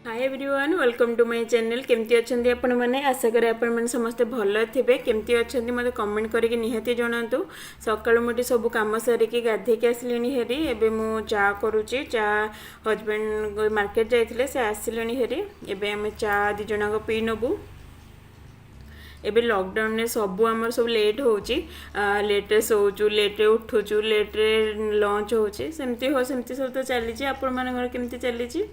Hi everyone welcome to my channel. केमती अच्छंदी आपण माने? आशा करे आपण माने समस्त भल थिबे। केमती अच्छंदी मते कमेंट करके निहाती जणांतु। सकाळु मोटी सब काम सारिकी गाधे के आसलिनी हेरी। एबे मु चा करूची। चा हस्बैंड मार्केट जाइथिले से आसिलेनी हेरी। एबे हम चा दि जणाको पी नबु। एबे लॉकडाउन ने सबू आमर सब लेट होची। लेट सोचु, लेट उठुचु, लेट लंच होची। सेमती सब तो चली आपण मान घर केमती चली।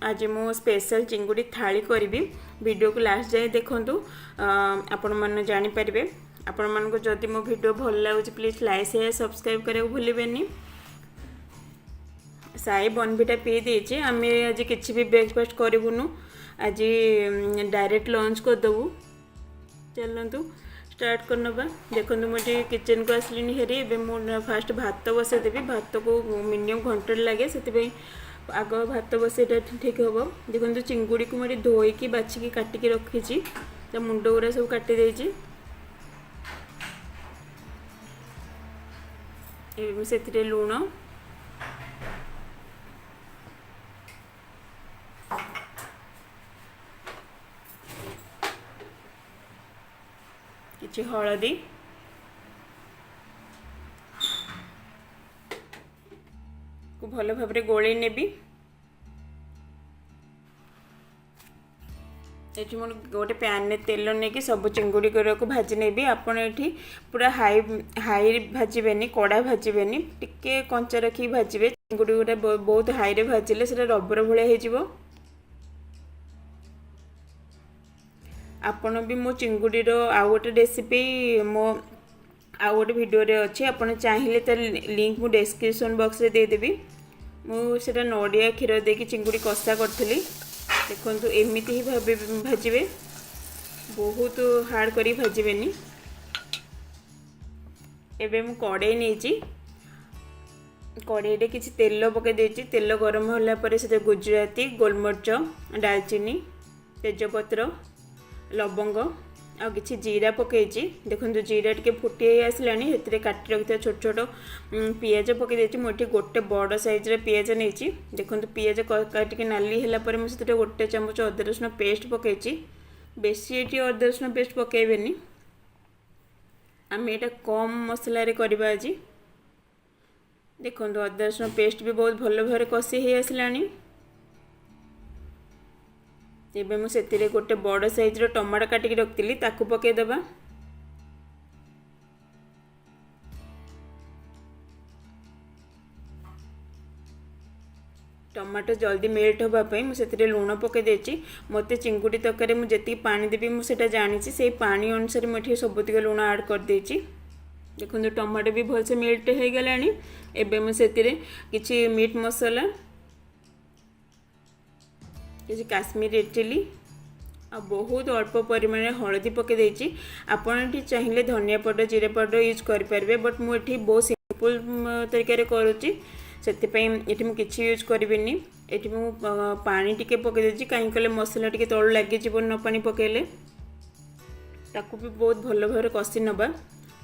आज मु स्पेशल चिंगुड़ी थाली करी। वीडियो को लास्ट जाए देखंतु आपण मन जानि परिबे। आपण मन को जदि मो वीडियो भल लागुची प्लीज लाइक शेयर सब्सक्राइब करे भूलिबेनी। साई बनविटा पी देछि। आमे आज किछि भी ब्रेकफास्ट करिवुनु। आज डायरेक्ट लंच करदेबू। चलतु स्टार्ट करनबा। देखो मुझे किचन को आसलिनी हेरी। एबे मु फास्ट भात बसईदेवी। भात को मिनिमम घंटे लगे से आग भात बसईटा ठीक हम। देखो चिंगुड़ी को मुझे धोईकी बाछिकी काटिकी रखी। तो मुंड गुरा सब काटी देछि। से लुण किछि हलदी को भल भाव गोले नेबी। ये मोर गोटे पैन में तेल नहीं सब चिंगुड़ी को भाजी नेबी। आपड़ ये पूरा हाई हाई भाजबेनि, कड़ा भाजबेनि, टिके कंचा रखी भाजबे। चिंगुड़ी गुटा बहुत हाई रे भाजिले से रबर भाया हो। आपण भी मो चिंगुड़ी आउ गोटे रेसिपी मो आउ गोटे वीडियो रे अच्छी। आपण चाहिए तो लिंक मु डिस्क्रिप्शन बॉक्स रे दे देबी। मुझे नड़िया क्षीर देकी चिंगुड़ी कषा करी। देखो एमती ही भाजबे, बहुत हार्ड करी भाजबेनी। एबे मु कड़ाई नहीं, कड़ाई किसी तेल पके देछि। तेल गरम होला परे से गुजराती, गोलमरिच, दालचीनी, तेजपत्र, लवंग आ किसी जीरा पकईची। देखो जीरा टे फुटी आसलानी। से काटी रखी छोट छोट पियाज पकई देछि। मुझे गोटे बड़ साइज पियाज नहीं। देखो पियाज काटिक नाली है मुझे गोटे चामच अदा रसुण पेस्ट पकईची। बेसी ये अदा रसुण पेस्ट पकईबेनी। आम यहाँ कम मसला करवा आज। देखो अदा रसुण पेस्ट भी बहुत भल भाव कषी हो आसलानी। एबे मु सेतिरे गोटे बड़ साइज टमाटो काटिकी रखी ताकू पकईदबा। टमाटो जल्दी मेल्ट होगापी मुझे लुण पकई देछि। मते चिंगुड़ी तरकारी मुझे पानी देवी मुझे जानी से पानी अनुसार मुझे सबुतिक लुण ऐड कर देछि। देखो टमाटो भी भलसे मेल्ट हो गलानी। एबे मुझे किछि मीट मसाला, किसी काश्मीर रेड चिली आ बहुत अल्प परिमाण हलदी पके देछि। आपण चाहिए धनिया पाउडर, जीरा पाउडर यूज करें। बट मुझे बहुत सिंपल तरीके करुच्ची से ये किसी यूज करी। ये पानी टिके पके देछि कहीं कले मसला टिके तल लगे न पानी पकेले। ताकू भी बहुत भल भाव कषि नबा।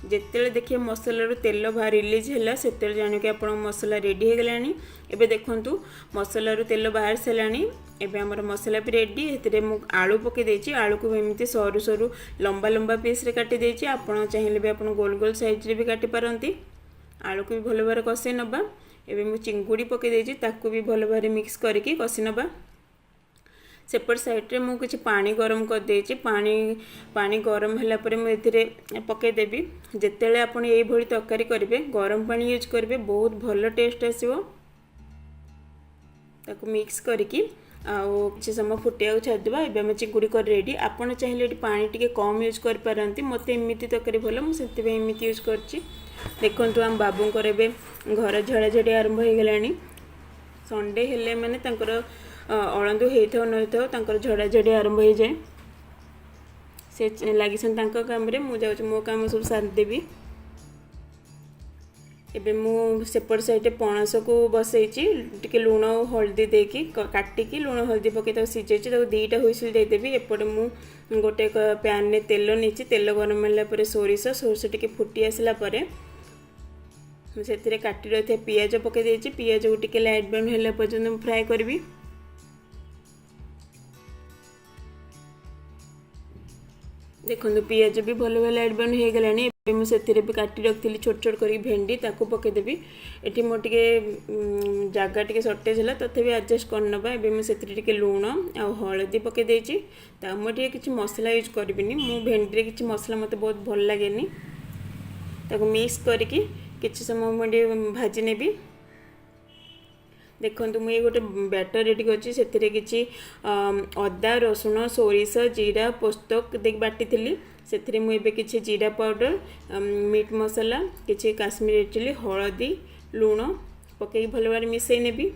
जिते देखिए मसलार तेल बाहर रिलीज है से जान कि आप मसला रेडी हो गलानी। एबे देखंतु मसलार तेल बाहर सारानी। एबे हमर मसला भी रेडी। हेतरे मु आलू पके देछि। आलू को एमती सरू सरू लंबा लंबा पीस रे काटी देछि। आपण चाहिए भी आपण गोल गोल साइज रे भी काटी पारंती। आलू को भी भल भाव कषि नबा। एबे मु चिंगुड़ी पके देछि ताकू भी भल भाव मिक्स करके कषि नबा। सेपट साइड्रे मु किछि पानी गरम कर देछि। पानी गरम होला परे मु एथिरे पके देबी। जेतेले आपण एई भली तरकारी करिवे गरम पानी यूज करिवे बहुत भल टेस्ट आसीबो। ताकू मिक्स करके आउ किछि समय फुटिया छाड़देबा। एबे हम चिंगुड़ी कर रेडी। आपण चाहिए पानी टिके कम यूज कर पारंती। मते एमिति तरकारी भल मु सेति एमिति यूज करछि। देखंतु हम बाबू कर एबे घर झड़ा झड़ी आरंभ हो गलानी। संडे हेले माने तांकर अळंदु होता न झड़ा झड़ी आरंभ हो जाए। से लगी काम मुझे मो काम सब सारिदेवी। एबे मु सेपट साइड पणस को बसईची। टिके लुण हल्दी देकी काटिकी लुण हल्दी पकई सीझेची। दीटा हुइसिल देदेवी। एपटे मु गोटे पैन में तेल नहीं। तेल गरम होला सोरिष टिके फुटी आसला परे से काटी रही पियाज पकई देछि। पियाज को टिके लाइट ब्राउन होला पर्यंत फ्राए करबी। देखो पियाज भी भल भल लाइट ब्राउन हो गलानी मुझे भी काटी रखी छोट छोट कर भेंडी ताकू पकईदेवी ये मोर टे जगह टे सर्टेज है तथापि एडजस्ट करनबा मुझे लुण आ हलदी पकई देती मुझे किसी मसला यूज करी मु भेंडी किसी मसला मत बहुत भल लगे मिक्स करके किसी समय मुझे भाजी नेबी देखो मुझे गोटे बैटर रेडी कर किसी अदा रसुण सोरिष जीरा पोस्तक देख बाटी थी से मुझे किसी जीरा पाउडर मीट मसला किसी काश्मीरी चिली हलदी लुण पकई भल भाव मिसई नेबी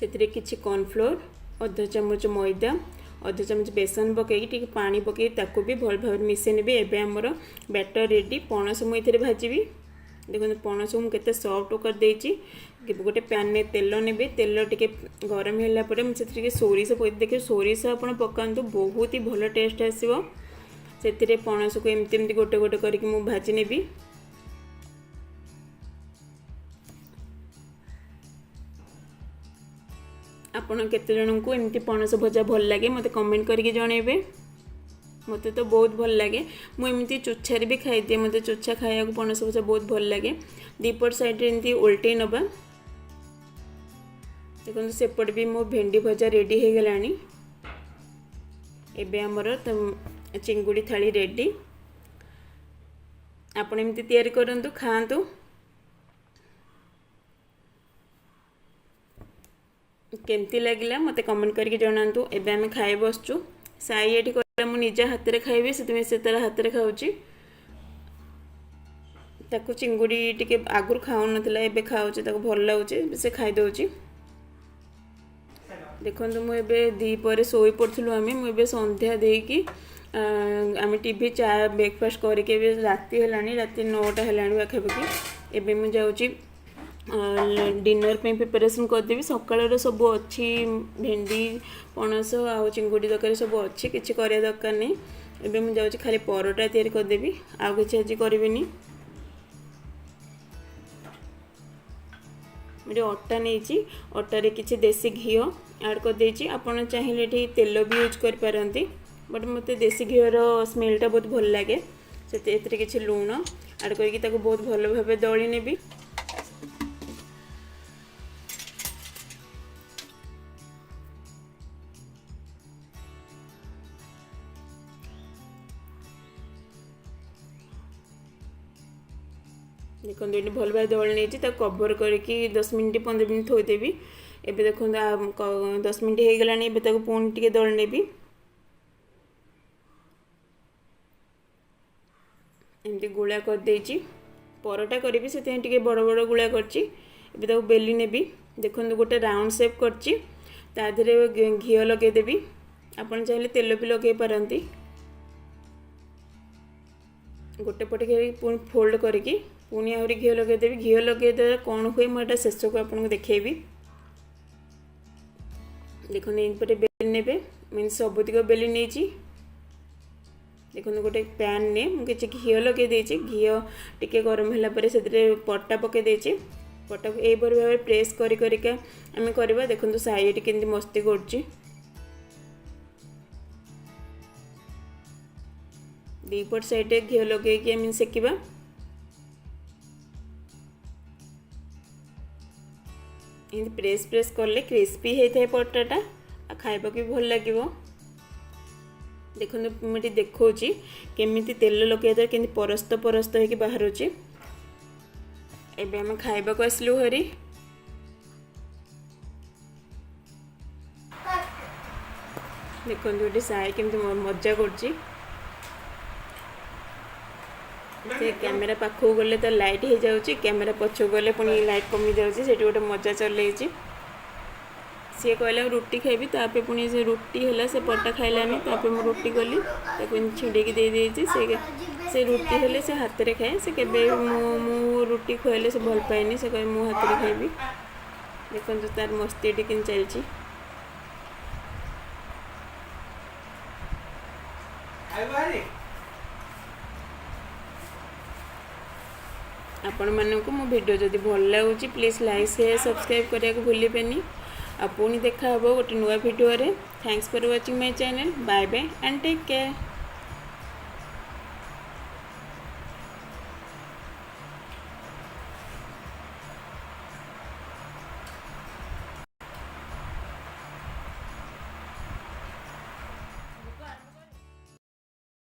से किसी कॉर्नफ्लोर अधा चामच मैदा अधा चामच बेसन पकई पानी पकई ताको भी भल भाव मिसई नेबी एबे हमर बैटर रेडी पणस मुझे भाजी देखो पणस मुझे सफ्ट कर देती गोटे पैन में तेल ने तेल टे गरम है मुझे सोरिष देखिए सोरिष आप पकातु बहुत ही भल टेस्ट आसो से पणस को एमती गोटे गोटे करके भाजी नेबी आपण केते जन को एमती पणस भजा भल लगे मते कमेंट करके जनइबे मते तो बहुत भल लगे मुझे चोछार भी खाई दिए मते चोछा खाया पणस भजा बहुत भल लगे दीपट साइड एमती उल्टे नबा देखो सेपट भी मो भेंडी भजा रेडी हो गलानी एबे हमर चिंगुड़ी थाली रेडी आपण एमती तैयारी करंतु खांतु केमती लगिला मते कमेंट करके जनातु एबे आमे खाई बसचु साई एठी कहला मु निजा हाथ रे खाइबे से तार हाथ रे खाउची ताकू चिंगुड़ी टिके आगुर खाउ नथिला एबे खाउची ताकू भल लागुची से खाई दउची देखो मुझे दी पर शोई पड़ू आम मुझे संध्या देकी आम टीवी चा ब्रेकफास्ट करके राति है राति 9टा है पाखापाखि एवं मुझे जाऊँगी डिनर पे प्रिपरेशन करदेवी सकाल सब अच्छी भेंडी पणस आ चिंगुड़ी तरकारी सब अच्छी किसी कर दरकार नहीं एवं मुझे जाऊँगी खाली परोटा तैयारी करदेवी आउ कि आज करें मुझे अटा नहीं अटारे किसी देसी घी ऐड कर देती आपड़ चाहिए ये तेल भी यूज करपारती बट मत देसी घीर स्मेलटा बहुत भल लगे से किसी लुण ऐड करके बहुत भल भाव दली नेबी देखो ये भल भाव दली नहीं कवर करके 10 मिनट 15 मिनट थोदेवी एबे देखो 10 मिनट हो गलानी एबे पुणी टिके दली नेबी एमती गुला कर देची परोटा करी से टिके बड़ बड़ गुला करची एबे बेली नेबी देखो गोटे राउंड शेप करची ता देहरे घी लगे देबी आपन चाहिए तेल भी लगे पारंती गोटे पटे पुणी फोल्ड करके पुणी आहरी घी लगेदेवी घी लगे द्वारा कौन हुए मुझे शेष को आपको देखी देखो इनपटे बेली ने मीन सबुतिक बेली नहीं देखो गोटे पैन ने मुझे घी लगे घी टिके गरम है से पट्टा पकई देची पट्टा को यही भाव प्रेस करके आम करवा देखो साइड के मस्ती कर दीपट साइड घी लगे आम सेकिबा ये प्रेस प्रेस कले क्रिस्पी होता है परोटाटा खाइबा भी भल लगे देखो मुझे देखा केमी तेल लगे के परस्त परस्त हो बाहर एबे आम खाइबा को आसलु हरी देखो ये साई केमती मजा कर कैमेरा पाखक गले तो लाइट हो जाऊँगी कैमेरा पछक गले पुणी लाइट कमी जाऊँगी से गोटे मजा चल सी कहला रुटी खाइबी तापर पुणी से रुटी है से पटा खाइलानी तापर मुझे रुटी गली छिड़ेकी दे देती से रुटी हेले से हाथ में खाए से केबे मु रुटी खुआले से भल पाएनि से कहे मु हाथ में खाइबी देखो तार मस्ती टी चलती आपण मानक मो वीडियो जदि भल लगुच प्लीज़ लाइक शेयर सब्सक्राइब करने को भूलिबेनी आ पुणी देखा गोटे नुआ video. Thanks for watching my channel. Bye bye and take care.